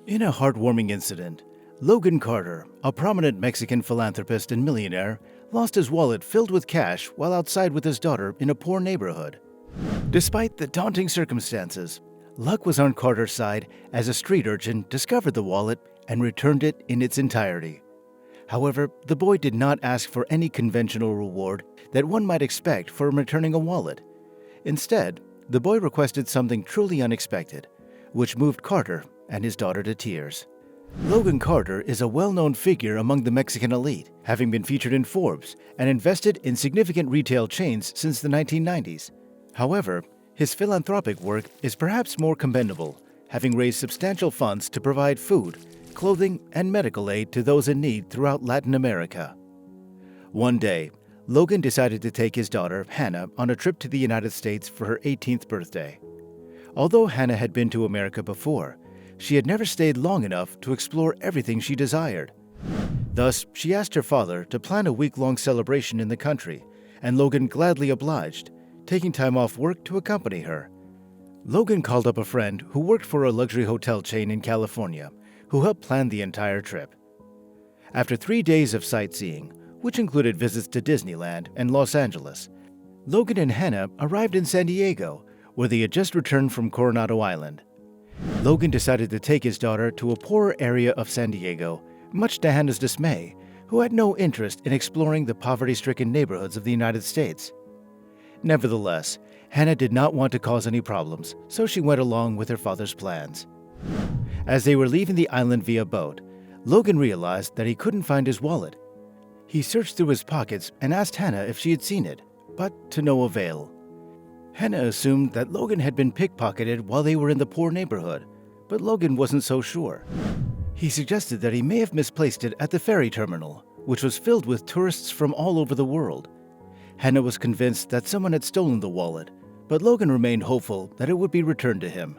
In a heartwarming incident, Logan Carter, a prominent Mexican philanthropist and millionaire, lost his wallet filled with cash while outside with his daughter in a poor neighborhood. Despite the daunting circumstances, luck was on Carter's side as a street urchin discovered the wallet and returned it in its entirety. However, the boy did not ask for any conventional reward that one might expect for returning a wallet. Instead, the boy requested something truly unexpected, which moved Carter and his daughter to tears. Logan Carter is a well-known figure among the Mexican elite, having been featured in Forbes and invested in significant retail chains since the 1990s. However, his philanthropic work is perhaps more commendable, having raised substantial funds to provide food, clothing, and medical aid to those in need throughout Latin America. One day, Logan decided to take his daughter, Hannah, on a trip to the United States for her 18th birthday. Although Hannah had been to America before, she had never stayed long enough to explore everything she desired. Thus, she asked her father to plan a week-long celebration in the country, and Logan gladly obliged, taking time off work to accompany her. Logan called up a friend who worked for a luxury hotel chain in California, who helped plan the entire trip. After 3 days of sightseeing, which included visits to Disneyland and Los Angeles, Logan and Hannah arrived in San Diego, where they had just returned from Coronado Island. Logan decided to take his daughter to a poorer area of San Diego, much to Hannah's dismay, who had no interest in exploring the poverty-stricken neighborhoods of the United States. Nevertheless, Hannah did not want to cause any problems, so she went along with her father's plans. As they were leaving the island via boat, Logan realized that he couldn't find his wallet. He searched through his pockets and asked Hannah if she had seen it, but to no avail. Hannah assumed that Logan had been pickpocketed while they were in the poor neighborhood, but Logan wasn't so sure. He suggested that he may have misplaced it at the ferry terminal, which was filled with tourists from all over the world. Hannah was convinced that someone had stolen the wallet, but Logan remained hopeful that it would be returned to him.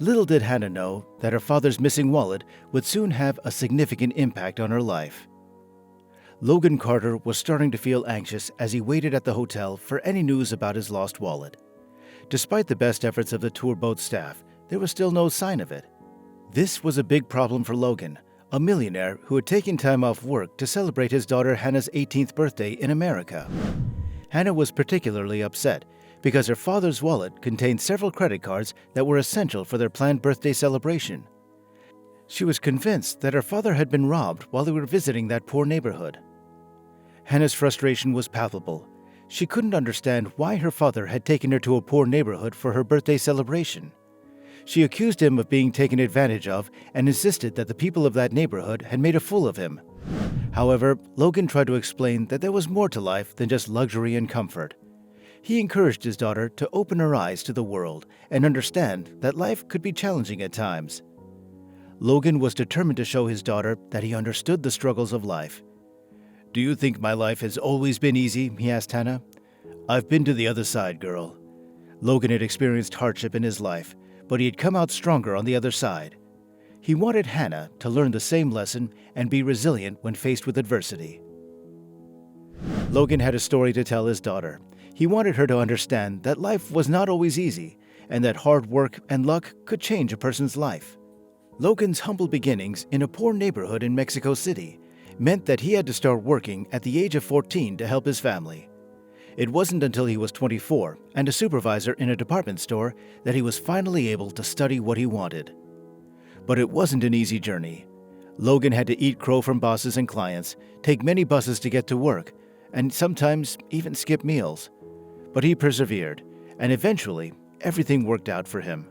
Little did Hannah know that her father's missing wallet would soon have a significant impact on her life. Logan Carter was starting to feel anxious as he waited at the hotel for any news about his lost wallet. Despite the best efforts of the tour boat staff, there was still no sign of it. This was a big problem for Logan, a millionaire who had taken time off work to celebrate his daughter Hannah's 18th birthday in America. Hannah was particularly upset because her father's wallet contained several credit cards that were essential for their planned birthday celebration. She was convinced that her father had been robbed while they were visiting that poor neighborhood. Hannah's frustration was palpable. She couldn't understand why her father had taken her to a poor neighborhood for her birthday celebration. She accused him of being taken advantage of and insisted that the people of that neighborhood had made a fool of him. However, Logan tried to explain that there was more to life than just luxury and comfort. He encouraged his daughter to open her eyes to the world and understand that life could be challenging at times. Logan was determined to show his daughter that he understood the struggles of life. "Do you think my life has always been easy?" he asked Hannah. "I've been to the other side, girl." Logan had experienced hardship in his life, but he had come out stronger on the other side. He wanted Hannah to learn the same lesson and be resilient when faced with adversity. Logan had a story to tell his daughter. He wanted her to understand that life was not always easy and that hard work and luck could change a person's life. Logan's humble beginnings in a poor neighborhood in Mexico City meant that he had to start working at the age of 14 to help his family. It wasn't until he was 24 and a supervisor in a department store that he was finally able to study what he wanted. But it wasn't an easy journey. Logan had to eat crow from bosses and clients, take many buses to get to work, and sometimes even skip meals. But he persevered, and eventually everything worked out for him.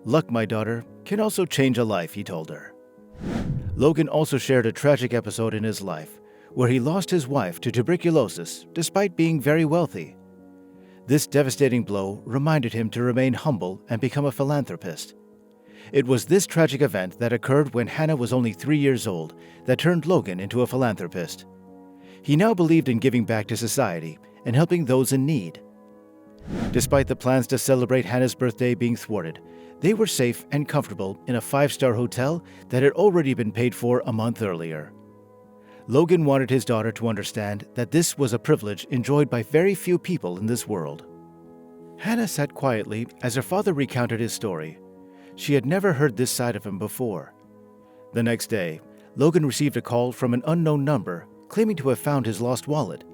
"Luck, my daughter, can also change a life," he told her. Logan also shared a tragic episode in his life, where he lost his wife to tuberculosis despite being very wealthy. This devastating blow reminded him to remain humble and become a philanthropist. It was this tragic event that occurred when Hannah was only 3 years old that turned Logan into a philanthropist. He now believed in giving back to society and helping those in need. Despite the plans to celebrate Hannah's birthday being thwarted, they were safe and comfortable in a 5-star hotel that had already been paid for a month earlier. Logan wanted his daughter to understand that this was a privilege enjoyed by very few people in this world. Hannah sat quietly as her father recounted his story. She had never heard this side of him before. The next day, Logan received a call from an unknown number claiming to have found his lost wallet.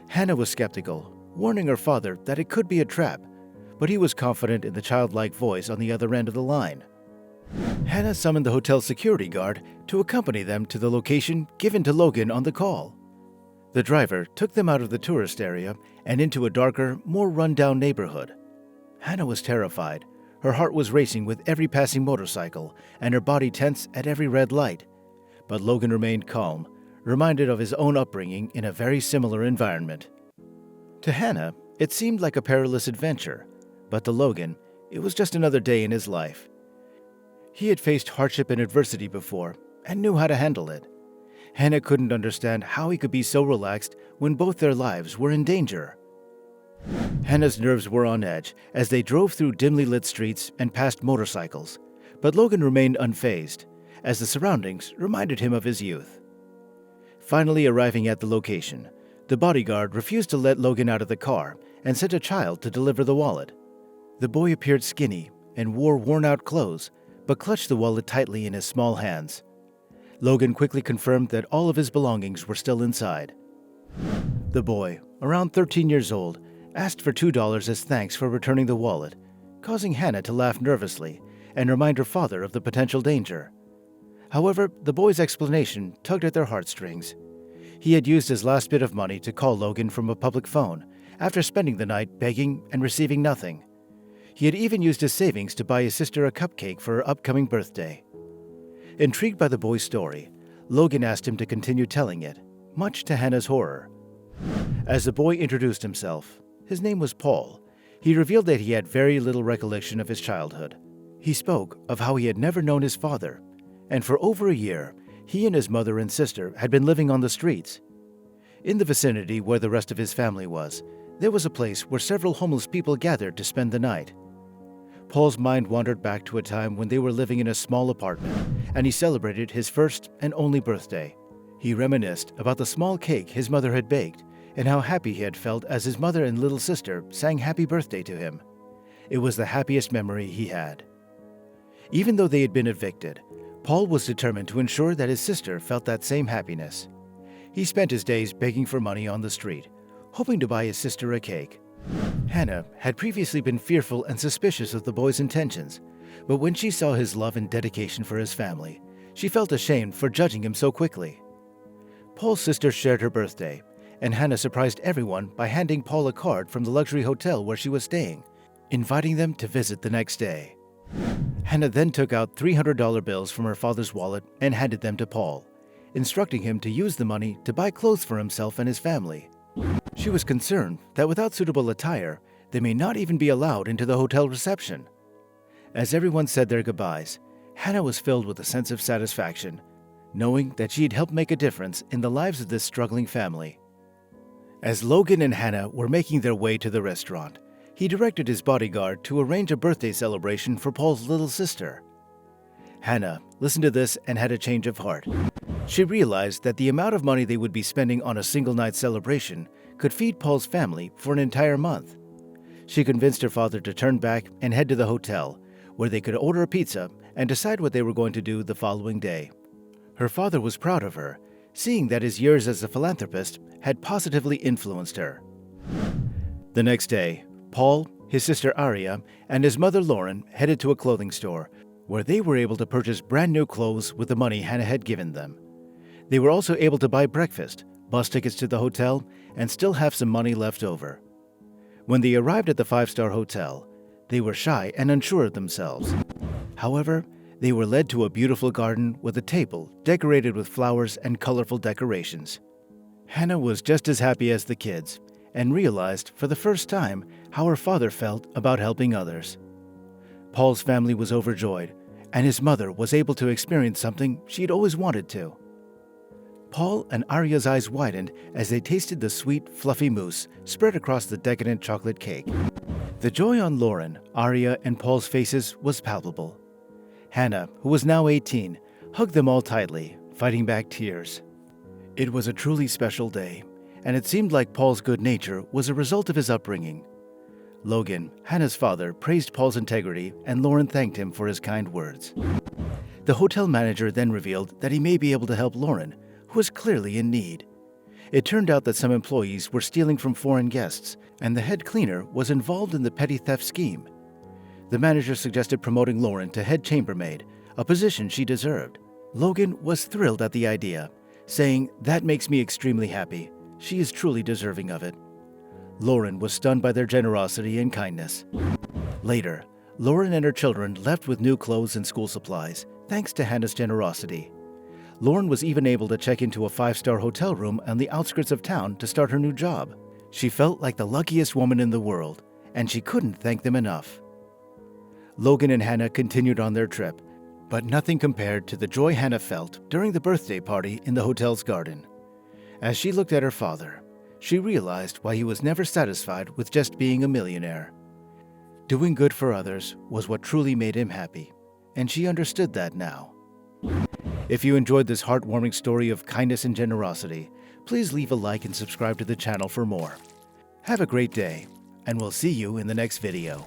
Hannah was skeptical, warning her father that it could be a trap, but he was confident in the childlike voice on the other end of the line. Hannah summoned the hotel security guard to accompany them to the location given to Logan on the call. The driver took them out of the tourist area and into a darker, more run-down neighborhood. Hannah was terrified. Her heart was racing with every passing motorcycle and her body tense at every red light. But Logan remained calm, reminded of his own upbringing in a very similar environment. To Hannah, it seemed like a perilous adventure, but to Logan, it was just another day in his life. He had faced hardship and adversity before and knew how to handle it. Hannah couldn't understand how he could be so relaxed when both their lives were in danger. Hannah's nerves were on edge as they drove through dimly lit streets and past motorcycles, but Logan remained unfazed, as the surroundings reminded him of his youth. Finally arriving at the location, the bodyguard refused to let Logan out of the car and sent a child to deliver the wallet. The boy appeared skinny and wore worn-out clothes, but clutched the wallet tightly in his small hands. Logan quickly confirmed that all of his belongings were still inside. The boy, around 13 years old, asked for $2 as thanks for returning the wallet, causing Hannah to laugh nervously and remind her father of the potential danger. However, the boy's explanation tugged at their heartstrings. He had used his last bit of money to call Logan from a public phone after spending the night begging and receiving nothing. He had even used his savings to buy his sister a cupcake for her upcoming birthday. Intrigued by the boy's story, Logan asked him to continue telling it, much to Hannah's horror. As the boy introduced himself, his name was Paul, he revealed that he had very little recollection of his childhood. He spoke of how he had never known his father, and for over a year, he and his mother and sister had been living on the streets. In the vicinity where the rest of his family was, there was a place where several homeless people gathered to spend the night. Paul's mind wandered back to a time when they were living in a small apartment, and he celebrated his first and only birthday. He reminisced about the small cake his mother had baked and how happy he had felt as his mother and little sister sang happy birthday to him. It was the happiest memory he had. Even though they had been evicted, Paul was determined to ensure that his sister felt that same happiness. He spent his days begging for money on the street, hoping to buy his sister a cake. Hannah had previously been fearful and suspicious of the boy's intentions, but when she saw his love and dedication for his family, she felt ashamed for judging him so quickly. Paul's sister shared her birthday, and Hannah surprised everyone by handing Paul a card from the luxury hotel where she was staying, inviting them to visit the next day. Hannah then took out $300 bills from her father's wallet and handed them to Paul, instructing him to use the money to buy clothes for himself and his family. She was concerned that without suitable attire, they may not even be allowed into the hotel reception. As everyone said their goodbyes, Hannah was filled with a sense of satisfaction, knowing that she had helped make a difference in the lives of this struggling family. As Logan and Hannah were making their way to the restaurant, he directed his bodyguard to arrange a birthday celebration for Paul's little sister. Hannah listened to this and had a change of heart. She realized that the amount of money they would be spending on a single night celebration could feed Paul's family for an entire month. She convinced her father to turn back and head to the hotel, where they could order a pizza and decide what they were going to do the following day. Her father was proud of her, seeing that his years as a philanthropist had positively influenced her. The next day, Paul, his sister Aria, and his mother Lauren headed to a clothing store, where they were able to purchase brand new clothes with the money Hannah had given them. They were also able to buy breakfast, bus tickets to the hotel, and still have some money left over. When they arrived at the five-star hotel, they were shy and unsure of themselves. However, they were led to a beautiful garden with a table decorated with flowers and colorful decorations. Hannah was just as happy as the kids and realized for the first time how her father felt about helping others. Paul's family was overjoyed, and his mother was able to experience something she'd always wanted to. Paul and Aria's eyes widened as they tasted the sweet, fluffy mousse spread across the decadent chocolate cake. The joy on Lauren, Aria, and Paul's faces was palpable. Hannah, who was now 18, hugged them all tightly, fighting back tears. It was a truly special day, and it seemed like Paul's good nature was a result of his upbringing. Logan, Hannah's father, praised Paul's integrity, and Lauren thanked him for his kind words. The hotel manager then revealed that he may be able to help Lauren, who was clearly in need. It turned out that some employees were stealing from foreign guests, and the head cleaner was involved in the petty theft scheme. The manager suggested promoting Lauren to head chambermaid, a position she deserved. Logan was thrilled at the idea, saying, "That makes me extremely happy. She is truly deserving of it." Lauren was stunned by their generosity and kindness. Later, Lauren and her children left with new clothes and school supplies, thanks to Hannah's generosity. Lauren was even able to check into a 5-star hotel room on the outskirts of town to start her new job. She felt like the luckiest woman in the world, and she couldn't thank them enough. Logan and Hannah continued on their trip, but nothing compared to the joy Hannah felt during the birthday party in the hotel's garden. As she looked at her father, she realized why he was never satisfied with just being a millionaire. Doing good for others was what truly made him happy, and she understood that now. If you enjoyed this heartwarming story of kindness and generosity, please leave a like and subscribe to the channel for more. Have a great day, and we'll see you in the next video.